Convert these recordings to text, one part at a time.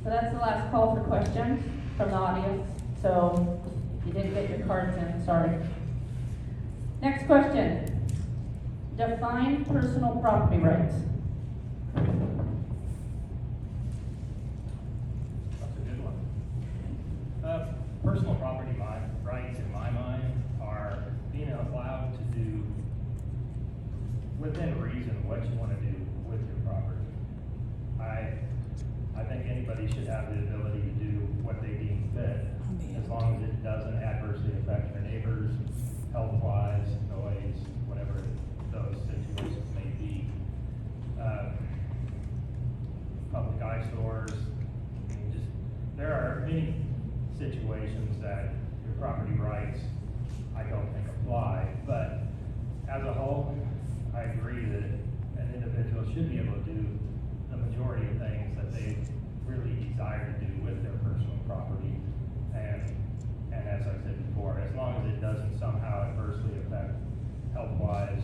So that's the last call for questions from the audience. So if you didn't get your cards in, sorry. Next question. Define personal property rights. That's a good one. Personal property rights in my mind are being allowed to do within reason what you want to do with your property. I think anybody should have the ability to do what they deem fit, as long as it doesn't adversely affect their neighbors, health-wise, noise, whatever those situations may be. Public eyesores, I mean, just, there are many situations that your property rights, I don't think apply, but as a whole, I agree that an individual should be able to do the majority of things that they really desire to do with their personal property. And as I said before, as long as it doesn't somehow adversely affect health-wise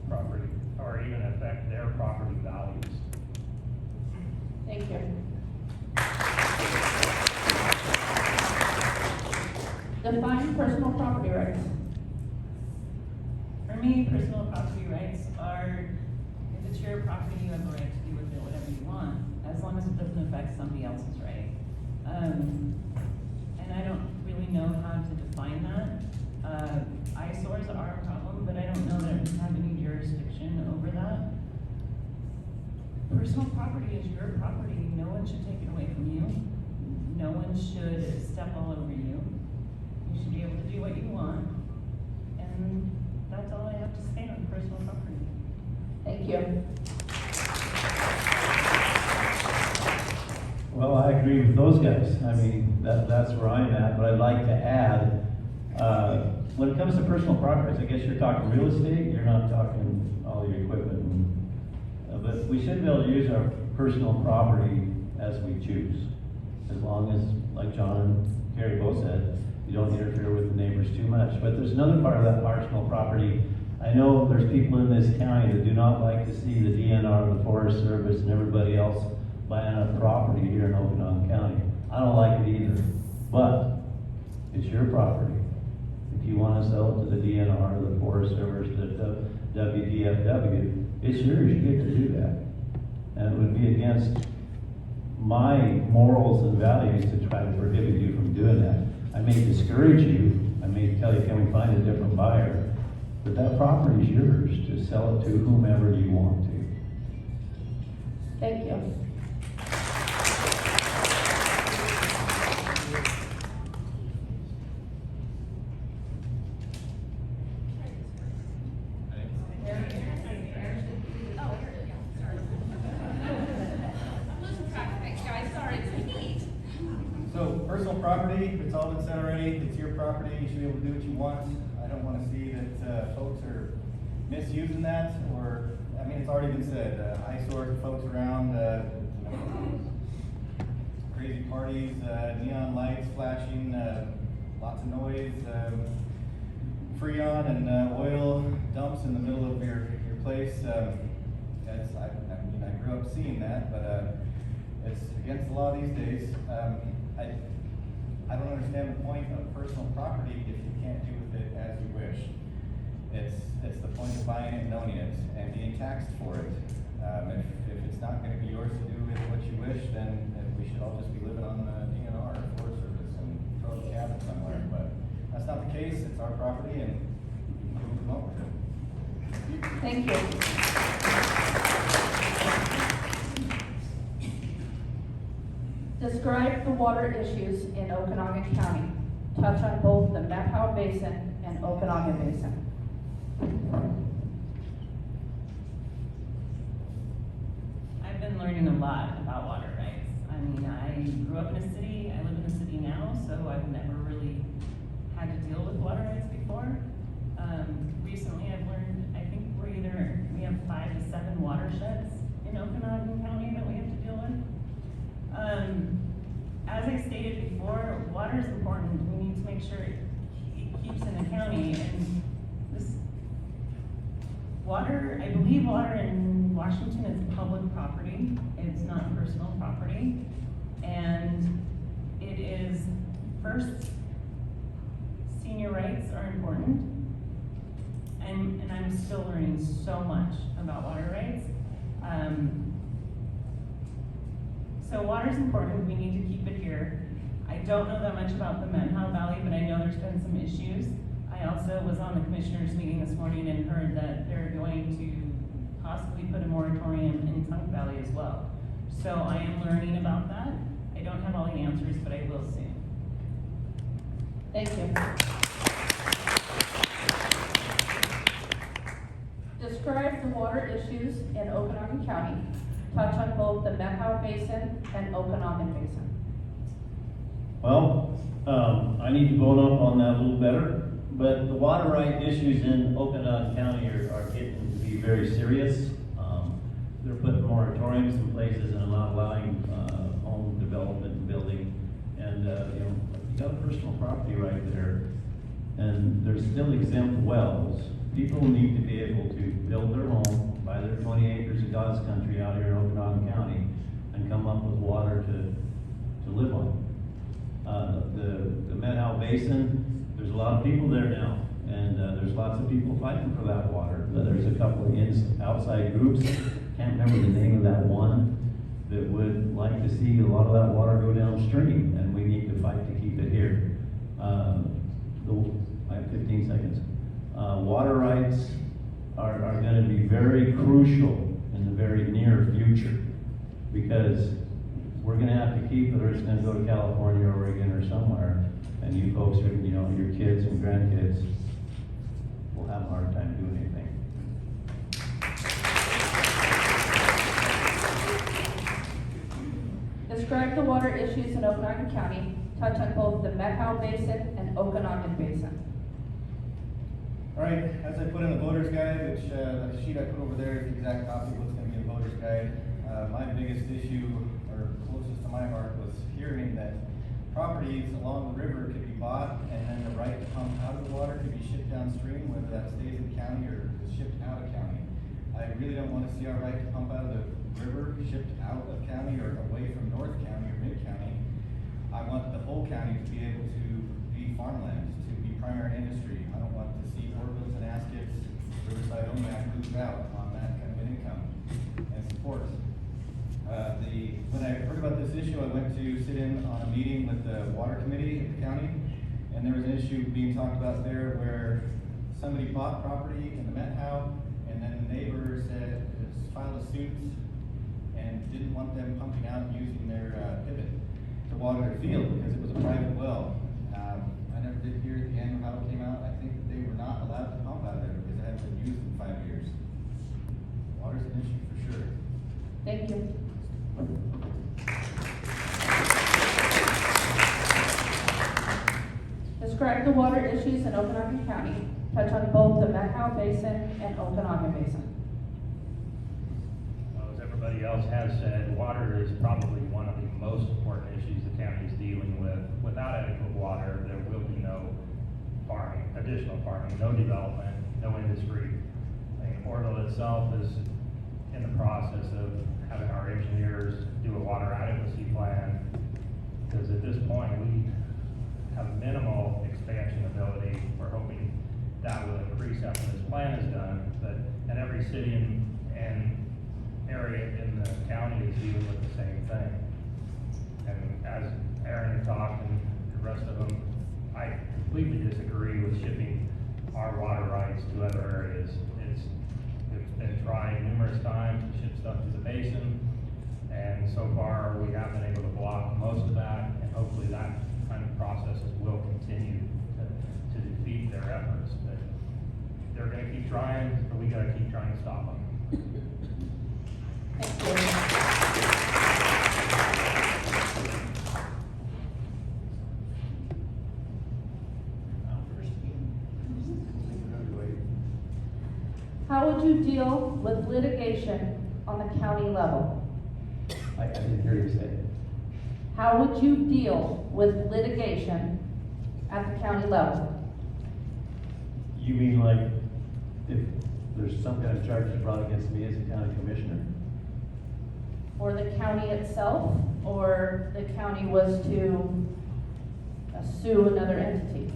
property, or even affect their property values. Thank you. Define personal property rights. For me, personal property rights are, if it's your property, you have a right to do with it whatever you want, as long as it doesn't affect somebody else's right. And I don't really know how to define that. Eyesores are a problem, but I don't know that we have any jurisdiction over that. Personal property is your property. No one should take it away from you. No one should step all over you. You should be able to do what you want. And that's all I have to say on personal property. Thank you. Well, I agree with those guys. I mean, that's where I'm at, but I'd like to add, when it comes to personal properties, I guess you're talking real estate, you're not talking all your equipment. But we should be able to use our personal property as we choose, as long as, like John and Carrie both said, you don't interfere with the neighbors too much. But there's another part of that personal property. I know there's people in this county that do not like to see the DNR, the Forest Service, and everybody else buying up property here in Okanogan County. I don't like it either, but it's your property. If you want to sell it to the DNR, the Forest Service, the WDFW, it's yours, you get to do that. And it would be against my morals and values to try to prohibit you from doing that. I may discourage you, I may tell you, can we find a different buyer? But that property is yours to sell it to whomever you want to. Thank you. So personal property, it's all been said already, it's your property, you should be able to do what you want. I don't want to see that folks are misusing that, or, I mean, it's already been said, eyesores of folks around, crazy parties, neon lights flashing, lots of noise, freon and oil dumps in the middle of your place. I grew up seeing that, but it's against the law these days. I don't understand the point of personal property if you can't do with it as you wish. It's the point of buying it and owning it and being taxed for it. If it's not going to be yours to do with what you wish, then we should all just be living on the DNR or Forest Service and throw a cabin somewhere. But that's not the case. It's our property, and we can promote it. Thank you. Describe the water issues in Okanogan County. Touch on both the Methow Basin and Okanogan Basin. I've been learning a lot about water rights. I mean, I grew up in a city, I live in a city now, so I've never really had to deal with water rights before. Recently I've learned, I think we have 5 to 7 watersheds in Okanogan County that we have to deal with. As I stated before, water is important. We need to make sure it keeps in the county, and this water, I believe water in Washington is public property. It's not personal property. And so much about water rights. So water's important, we need to keep it here. I don't know that much about the Manhow Valley, but I know there's been some issues. I also was on the commissioners meeting this morning and heard that they're going to possibly put a moratorium in Tunk Valley as well. So I am learning about that. I don't have all the answers, but I will soon. Thank you. Describe the water issues in Okanogan County. Touch on both the Manhow Basin and Okanogan Basin. Well, I need to vote up on that a little better, but the water right issues in Okanogan County are getting to be very serious. They're putting moratoriums in places and not allowing home development and building. And you got a personal property right there, and there's still exempt wells. People need to be able to build their home, buy their 20 acres of God's country out here in Okanogan County, and come up with water to live on. The Manhow Basin, there's a lot of people there now, and there's lots of people fighting for that water. There's a couple of outside groups, can't remember the name of that one, that would like to see a lot of that water go downstream, and we need to fight to keep it here. I have 15 seconds. Water rights are going to be very crucial in the very near future, because we're going to have to keep it, or it's going to go to California or Oregon or somewhere, and you folks, are, your kids and grandkids will have a hard time doing anything. Describe the water issues in Okanogan County. Touch on both the Manhow Basin and Okanogan Basin. All right, as I put in the voter's guide, which the sheet I put over there is the exact copy of what's going to be in the voter's guide. My biggest issue, or closest to my heart, was hearing that properties along the river could be bought and then the right to pump out of the water could be shipped downstream, whether that stays in the county or is shipped out of county. I really don't want to see our right to pump out of the river shipped out of county or away from North County or Mid County. I want the whole county to be able to be farmland, to be primary industry. I don't want to see orbits and askets, Riverside OMAC lose out on that kind of income and support. When I heard about this issue, I went to sit in on a meeting with the water committee of the county, and there was an issue being talked about there where somebody bought property in the Manhow, and then the neighbor said, filed a suit and didn't want them pumping out using their pivot to water their field because it was a private well. I never did hear at the end how it came out. I think that they were not allowed to pump out of there because it hadn't been used in 5 years. Water's an issue for sure. Thank you. Describe the water issues in Okanogan County. Touch on both the Manhow Basin and Okanogan Basin. Well, as everybody else has said, water is probably one of the most important issues the county is dealing with. Without adequate water, there will be no farming, additional farming, no development, no industry. Orville itself is in the process of having our engineers do a water adequacy plan, because at this point we have minimal expansion ability. We're hoping that will increase after this plan is done, and every city and area in the county is dealing with the same thing. And as Aaron talked and the rest of them, I completely disagree with shipping our water rights to other areas. It's been tried numerous times to ship stuff to the basin, and so far we have been able to block most of that, and hopefully that kind of processes will continue to defeat their efforts. But they're going to keep trying, but we got to keep trying to stop them. How would you deal with litigation on the county level? I didn't hear you say it. How would you deal with litigation at the county level? You mean like if there's some kind of charges brought against me as a county commissioner? Or the county itself, or the county was to sue another entity?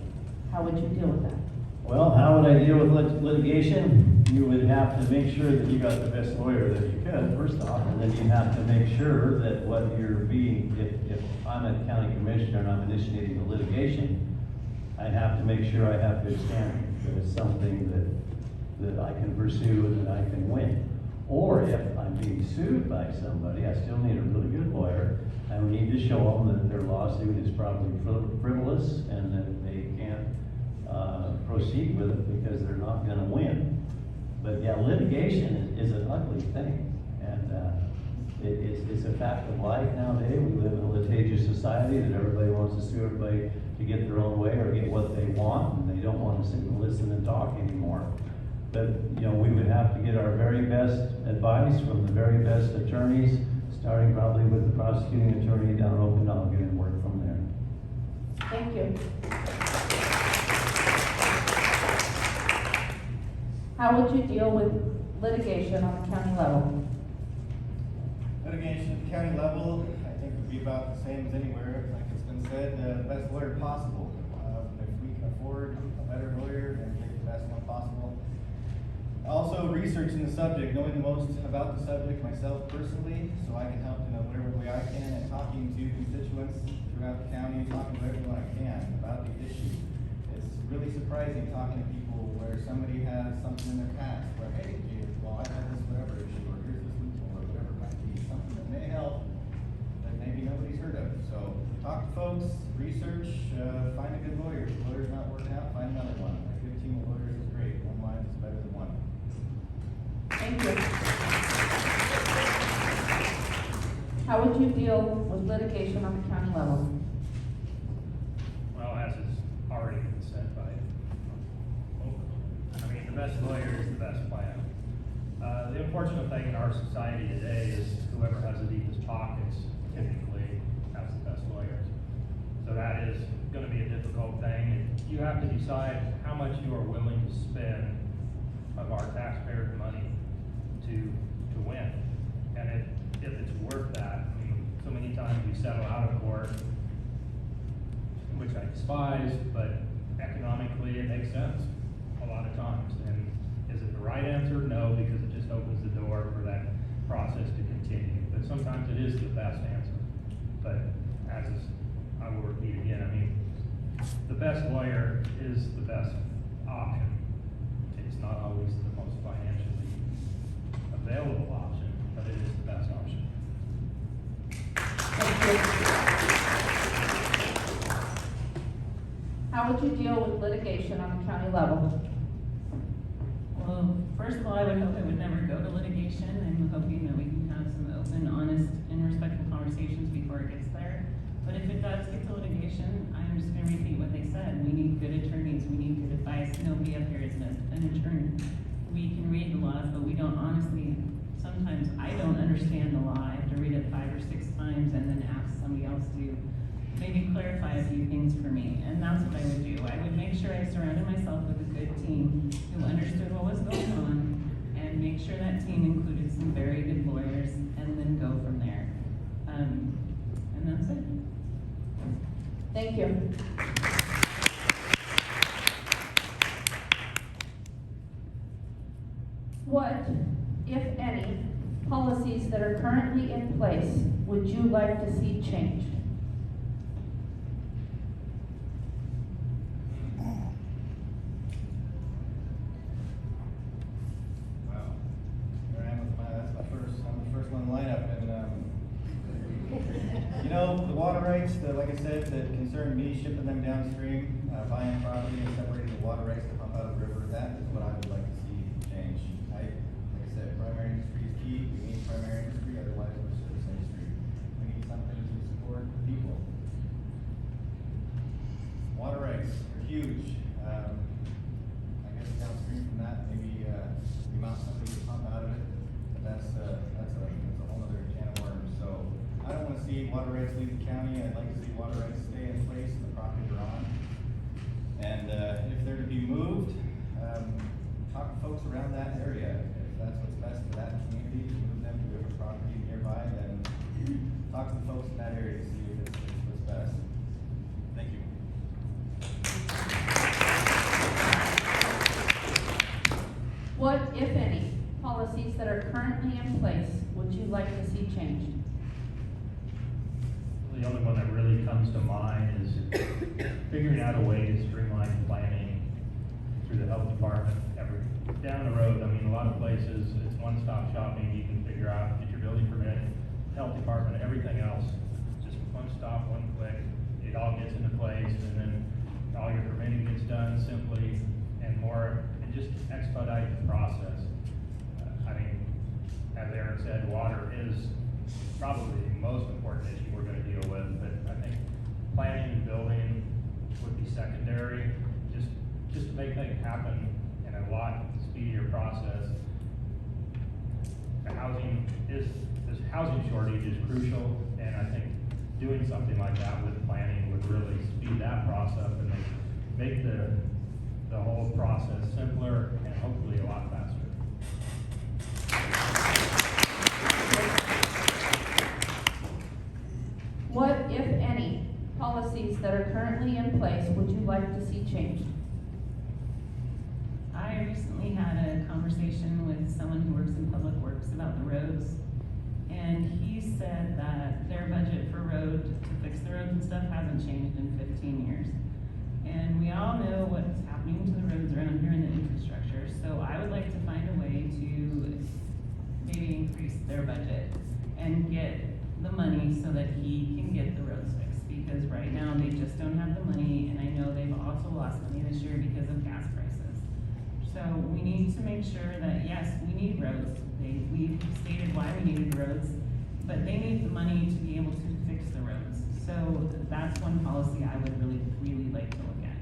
How would you deal with that? Well, how would I deal with litigation? you would have to make sure that you got the best lawyer that you could, first off, and then you have to make sure that what you're being, if I'm a county commissioner and I'm initiating a litigation, I have to make sure I have good standing, that it's something that I can pursue and that I can win. Or if I'm being sued by somebody, I still need a really good lawyer. I need to show them that their lawsuit is probably frivolous and that they can't proceed with it because they're not gonna win. But yeah, litigation is an ugly thing, and it's a fact of life nowadays. We live in a litigious society that everybody wants to sue everybody to get their own way or get what they want, and they don't want to sit and listen and talk anymore. But, you know, we would have to get our very best advice from the very best attorneys, starting probably with the prosecuting attorney down in Okanogan and work from there. Thank you. How would you deal with litigation on the county level? Litigation at the county level, I think would be about the same as anywhere, like it's been said, the best lawyer possible. If we can afford a better lawyer, then take the best one possible. Also, researching the subject, knowing the most about the subject myself personally, so I can help in whatever way I can, and talking to constituents throughout the county, talking to everyone I can about the issue. It's really surprising talking to people where somebody has something in their past, where, hey, well, I had this whatever issue, or here's this loophole, or whatever it might be, something that may help, that maybe nobody's heard of. So, talk to folks, research, find a good lawyer. If the lawyer's not working out, find another one. A good team of lawyers is great. One line is better than one. Thank you. How would you deal with litigation on the county level? Well, as has already been said by, I mean, the best lawyer is the best plan. The unfortunate thing in our society today is whoever has the deepest pockets typically has the best lawyers. So that is gonna be a difficult thing, and you have to decide how much you are willing to spend of our taxpayers' money to win. And if it's worth that, I mean, so many times we settle out of court, which I despise, but economically it makes sense a lot of times. And is it the right answer? No, because it just opens the door for that process to continue. But sometimes it is the best answer. But as is, I will repeat again, I mean, the best lawyer is the best option. It's not always the most financially available option, but it is the best option. Thank you. How would you deal with litigation on the county level? Well, first of all, I would hope it would never go to litigation. I'm hoping that we can have some open, honest, and respectful conversations before it gets there. But if it does get to litigation, I'm just gonna repeat what they said. We need good attorneys, we need good advice. Nobody up here is an attorney. We can read the laws, but we don't honestly, sometimes I don't understand the law. I have to read it 5 or 6 times and then ask somebody else to maybe clarify a few things for me. And that's what I would do. I would make sure I surrounded myself with a good team who understood what was going on and make sure that team included some very good lawyers and then go from there. And that's it. Thank you. What, if any, policies that are currently in place would you like to see changed? Wow. Here I am with I'm the first one in the lineup, and, you know, the water rights, like I said, that concern me, shipping them downstream, buying property and separating the water rights to pump out of the river, that is what I would like to see change. Like I said, primary industry is key. We need primary industry, otherwise we're a service industry. We need something to support the people. Water rights are huge. I guess downstream from that, maybe the amount somebody can pump out of it, but that's a whole other can of worms. So I don't want to see water rights leave the county. I'd like to see water rights stay in place and the property they're on. And if they're to be moved, talk to folks around that area. If that's what's best for that community, to move them to a property nearby, then talk to the folks in that area to see if it's what's best. Thank you. What, policies that are currently in place would you like to see changed? The only one that really comes to mind is figuring out a way to streamline planning through the health department. Down the road, I mean, a lot of places, it's one-stop shopping, you can figure out, get your building permit, health department, everything else. Just one stop, one click, it all gets into place, and then all your permitting gets done simply and more, and just expedite the process. I mean, as Aaron said, water is probably the most important issue we're gonna deal with, but I think planning and building would be secondary, just to make things happen in a lot speedier process. This housing shortage is crucial, and I think doing something like that with planning would really speed that process and make the whole process simpler and hopefully a lot faster. What, if any, policies that are currently in place would you like to see changed? I recently had a conversation with someone who works in public works about the roads, and he said that their budget for road, to fix the roads and stuff, hasn't changed in 15 years. And we all know what's happening to the roads around here in the infrastructure, so I would like to find a way to maybe increase their budget and get the money so that he can get the roads fixed, because right now they just don't have the money, and I know they've also lost money this year because of gas prices. So we need to make sure that, yes, we need roads. We've stated why we needed roads, but they need the money to be able to fix the roads. So that's one policy I would really, really like to look at.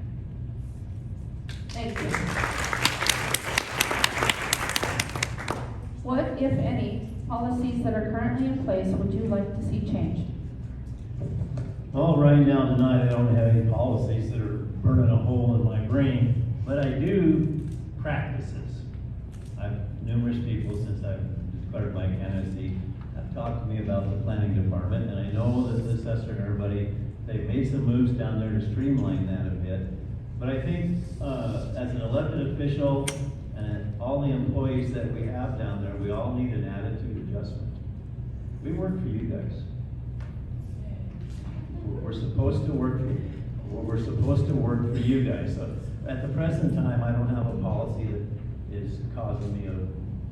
Thank you. What, if any, policies that are currently in place would you like to see changed? Well, right now tonight, I don't have any policies that are burning a hole in my brain, but I do practices. Numerous people, since I've declared my candidacy, have talked to me about the planning department, and I know that the assessor and everybody, they've made some moves down there to streamline that a bit. But I think, as an elected official, and all the employees that we have down there, we all need an attitude adjustment. We work for you guys. We're supposed to work for you. We're supposed to work for you guys. So at the present time, I don't have a policy that is causing me a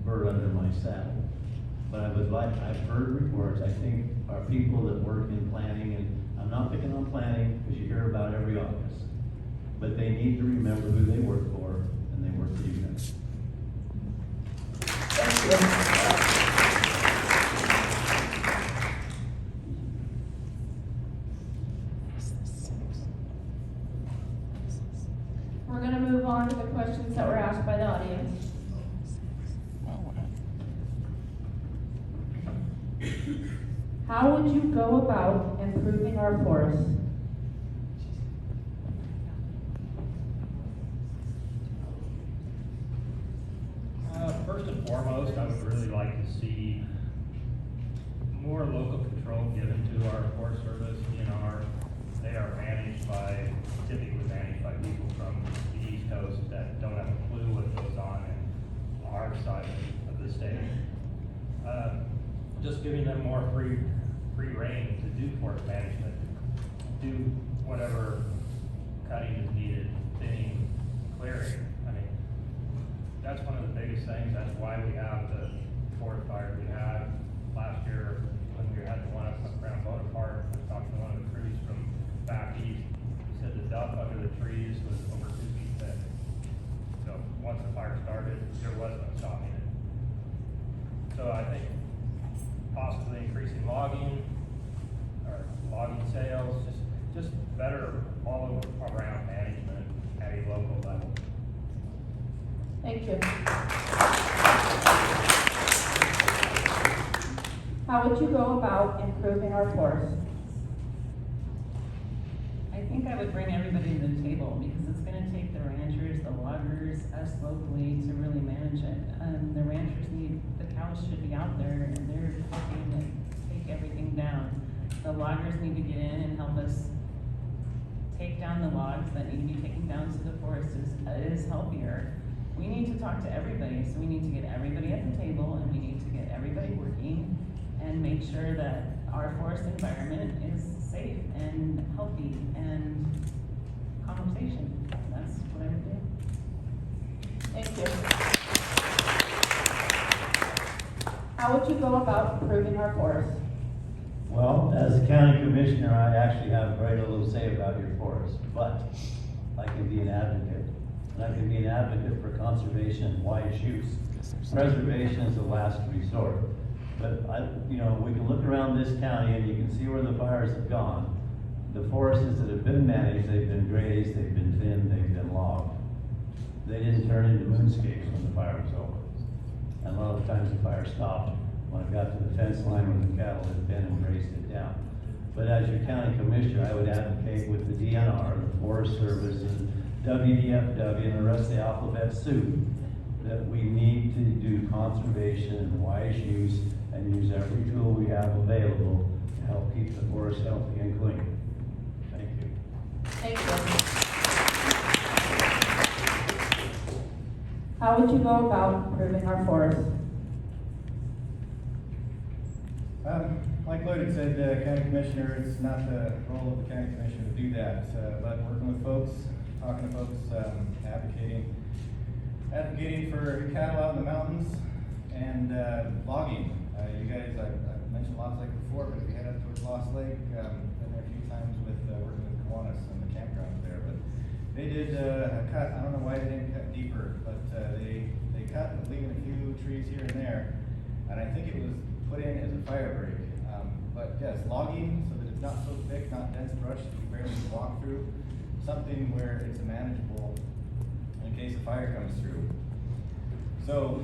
bird under my saddle. But I've heard reports, I think our people that work in planning, and I'm not picking on planning because you hear about every office, but they need to remember who they work for, and they work for you guys. Thank you. We're going to move on to the questions that were asked by the audience. How would you go about improving our forests? First and foremost, I would really like to see more local control given to our Forest Service. You know, they are typically managed by people from the East Coast that don't have a clue what goes on in our side of the state. Just giving them more free reign to do forest management, do whatever cutting is needed, thinning, clearing. I mean, that's one of the biggest things. That's why we have the forest fires we had last year when we had the one up around Bonaparte. I was talking to one of the crews from back east. He said the duff under the trees was over 2 feet thick. So once the fire started, there was no stopping it. So I think possibly increasing logging or logging sales, just better all over around management at a local level. Thank you. How would you go about improving our forests? I think I would bring everybody to the table, because it's gonna take the ranchers, the loggers, us locally to really manage it. The ranchers the cows should be out there, and they're looking to take everything down. The loggers need to get in and help us take down the logs that need to be taken down so the forest is healthier. we need to talk to everybody, so we need to get everybody at the table, and we need to get everybody working, and make sure that our forest environment is safe and healthy and conversation. That's what I would do. Thank you. How would you go about improving our forests? Well, as a county commissioner, I actually have very little to say about your forest, but I can be an advocate. And I can be an advocate for conservation and wise use. Preservation is the last resort. But we can look around this county and you can see where the fires have gone. The forests that have been managed, they've been grazed, they've been thinned, they've been logged. They didn't turn into moonscapes when the fire was over. And a lot of the times the fire stopped when it got to the fence line where the cattle had been and grazed it down. But as your county commissioner, I would advocate with the DNR, the Forest Service, and WDFW, and the rest of the alphabet soup, that we need to do conservation and wise use and use every tool we have available to help keep the forest healthy and clean. Thank you. Thank you. How would you go about improving our forests? Like Lloyd had said, county commissioner, it's not the role of the county commissioner to do that, but working with folks, talking to folks, advocating for cattle out in the mountains and logging. You guys, I've mentioned Lost Lake before, but if you head up towards Lost Lake, been there a few times with working with Kiwanis and the campgrounds there, but they did a cut. I don't know why they didn't cut deeper, but they cut, leaving a few trees here and there, and I think it was put in as a fire break. But yes, logging so that it's not so thick, not dense brush that you barely can walk through, something where it's manageable in case a fire comes through. So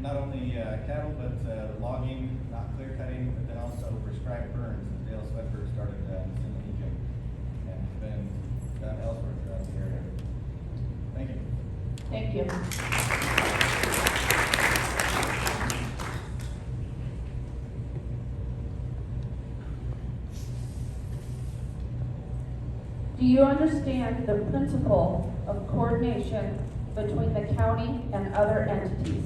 not only cattle, but logging, not clear cutting, but then also prescribed burns, as Dale Swedberg started in Lincoln, and it's been done elsewhere throughout the area. Thank you. Thank you. Do you understand the principle of coordination between the county and other entities?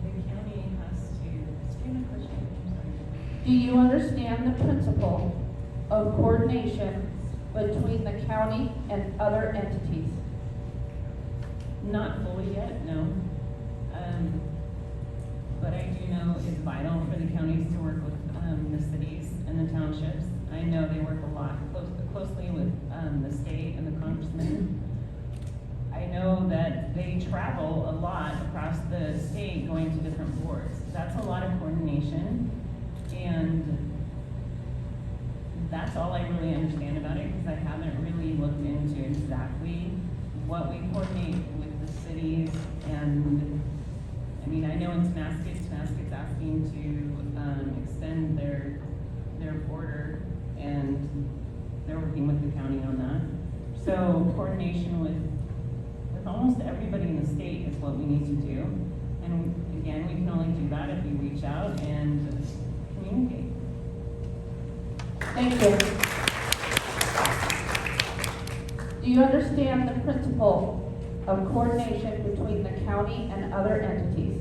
The county has to, explain the question, I'm sorry. Do you understand the principle of coordination between the county and other entities? Not fully yet, no. But I do know it's vital for the counties to work with the cities and the townships. I know they work a lot closely with the state and the congressmen. I know that they travel a lot across the state going to different boards. That's a lot of coordination, and that's all I really understand about it, because I haven't really looked into exactly what we coordinate with the cities. And I mean, I know in Temascat's asking to extend their border, and they're working with the county on that. So coordination with almost everybody in the state is what we need to do. And again, we can only do that if we reach out and communicate. Thank you. Do you understand the principle of coordination between the county and other entities?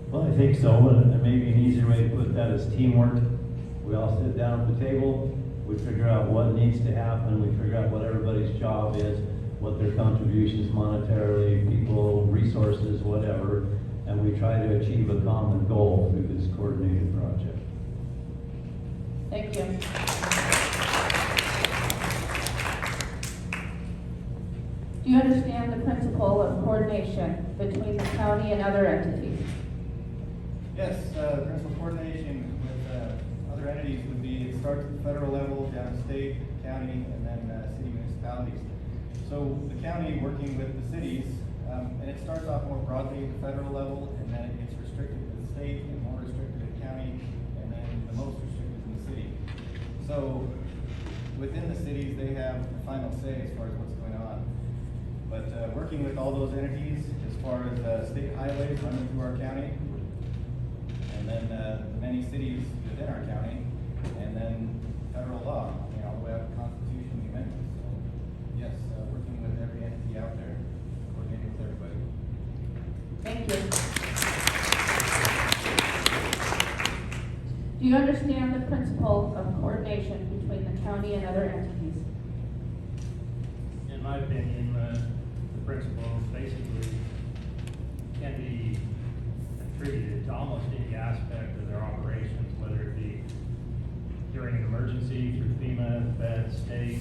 Well, I think so, and maybe an easier way to put that is teamwork. We all sit down at the table, we figure out what needs to happen, we figure out what everybody's job is, what their contributions monetarily, people, resources, whatever, and we try to achieve a common goal through this coordinated project. Thank you. Do you understand the principle of coordination between the county and other entities? Yes, principal coordination with other entities would be, it starts at the federal level, down to state, county, and then city municipalities. So the county working with the cities, and it starts off more broadly at the federal level, and then it gets restricted to the state, and more restricted at county, and then the most restricted in the city. So within the cities, they have the final say as far as what's going on. But working with all those entities, as far as state highways running through our county, and and then the many cities within our county, and then federal law, all the way up to constitutional amendments. So, yes, working with every entity out there, coordinating with everybody. Thank you. Do you understand the principle of coordination between the county and other entities? In my opinion, the principles basically can be attributed to almost any aspect of their operations, whether it be during an emergency through FEMA, Fed, state,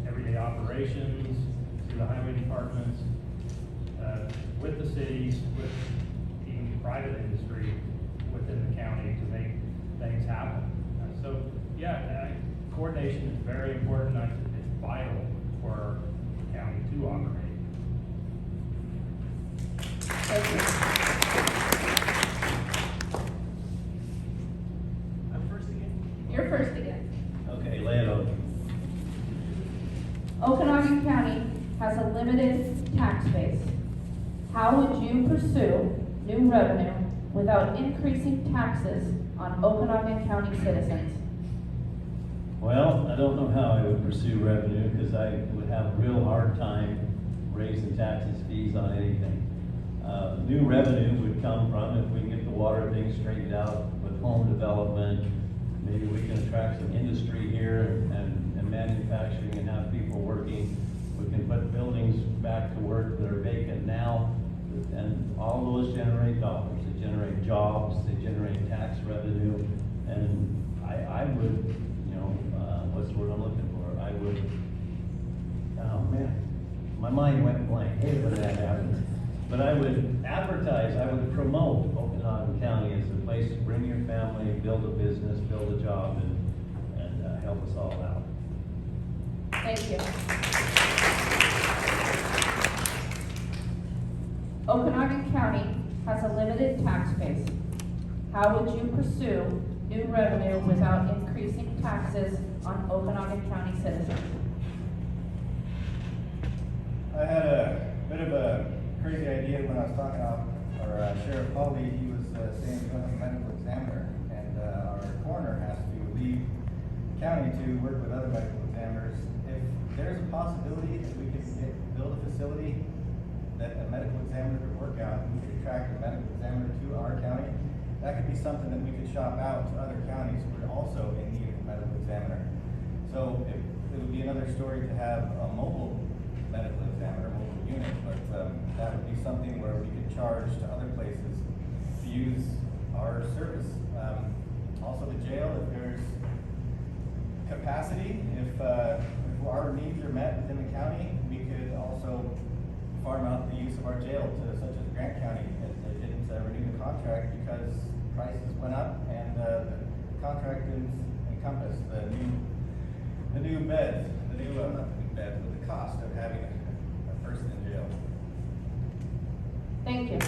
everyday operations, through the highway departments, with the cities, with even private industry within the county to make things happen. So, yeah, coordination is very important. It's vital for the county to operate. Thank you. I'm first again. You're first again. Okay, lay it out. Okanogan County has a limited tax base. How would you pursue new revenue without increasing taxes on Okanogan County citizens? Well, I don't know how I would pursue revenue, because I would have a real hard time raising taxes, fees on anything. New revenue would come from, if we can get the water thing straightened out with home development, maybe we can attract some industry here and manufacturing and have people working. We can put buildings back to work that are vacant now, and all those generate dollars. They generate jobs, they generate tax revenue, and I would, what's the word I'm looking for? I would, oh man, my mind went blank. Hey, when that happens. But I would advertise, I would promote Okanogan County as a place to bring your family, build a business, build a job, and help us all out. Thank you. Okanogan County has a limited tax base. How would you pursue new revenue without increasing taxes on Okanogan County citizens? I had a bit of a crazy idea when I was talking to our Sheriff Pauly. He was saying he's going to have a medical examiner, and our coroner has to leave the county to work with other medical examiners. If there's a possibility that we could build a facility that a medical examiner could work out, and we could attract a medical examiner to our county, that could be something that we could shop out to other counties who are also in need of a medical examiner. So it would be another story to have a mobile medical examiner, mobile unit, but that would be something where we could charge to other places to use our service. Also the jail, if there's capacity, if our needs are met within the county, we could also farm out the use of our jail to such as Grant County. They didn't renew the contract because prices went up, and the contract didn't encompass the new beds, not the new beds, but the cost of having a person in jail. Thank you.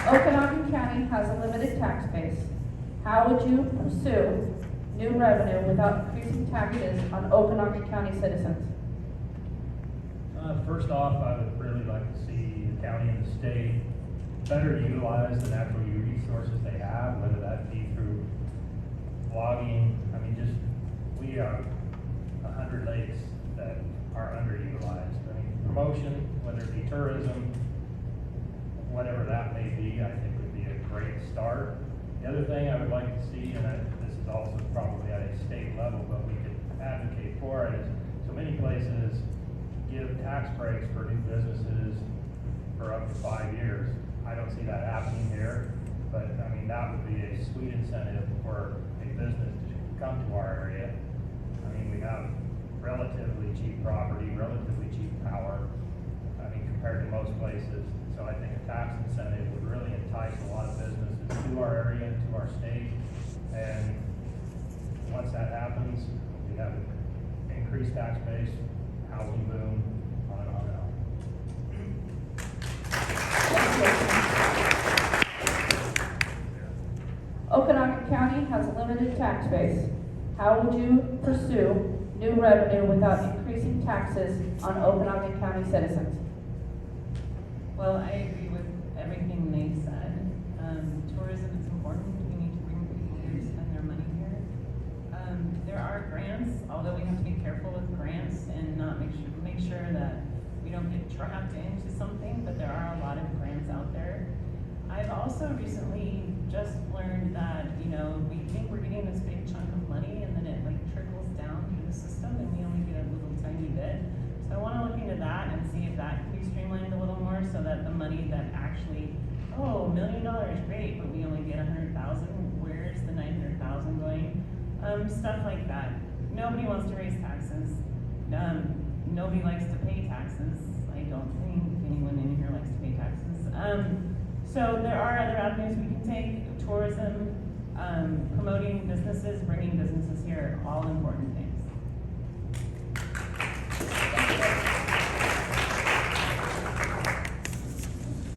Okanogan County has a limited tax base. How would you pursue new revenue without increasing taxes on Okanogan County citizens? First off, I would really like to see the county and the state better utilize the natural resources they have, whether that be through logging. I mean, we have 100 lakes that are underutilized. I mean, promotion, whether it be tourism, whatever that may be, I think would be a great start. The other thing I would like to see, and this is also probably at a state level, but we could advocate for it, is so many places give tax breaks for new businesses for up to 5 years. I don't see that happening here, but I mean, that would be a sweet incentive for a business to come to our area. I mean, we have relatively cheap property, relatively cheap power, I mean, compared to most places. So I think a tax incentive would really entice a lot of businesses to our area, to our state. And once that happens, we have an increased tax base, housing boom, on and on and on. Okanogan County has a limited tax base. How would you pursue new revenue without increasing taxes on Okanogan County citizens? Well, I agree with make sure that we don't get trapped into something, but there are a lot of grants out there. I've also recently just learned that, you know, we think we're getting this big chunk of money and then it like trickles down through the system and we only get a little tiny bit. So I wanna look into that and see if that can be streamlined a little more so that the money that actually, oh, $1 million, great, but we only get 100,000, where's the 900,000 going? Stuff like that. Nobody wants to raise taxes. Nobody likes to pay taxes. I don't think anyone in here likes to pay taxes. So there are other avenues we can take. Tourism, promoting businesses, bringing businesses here, all important.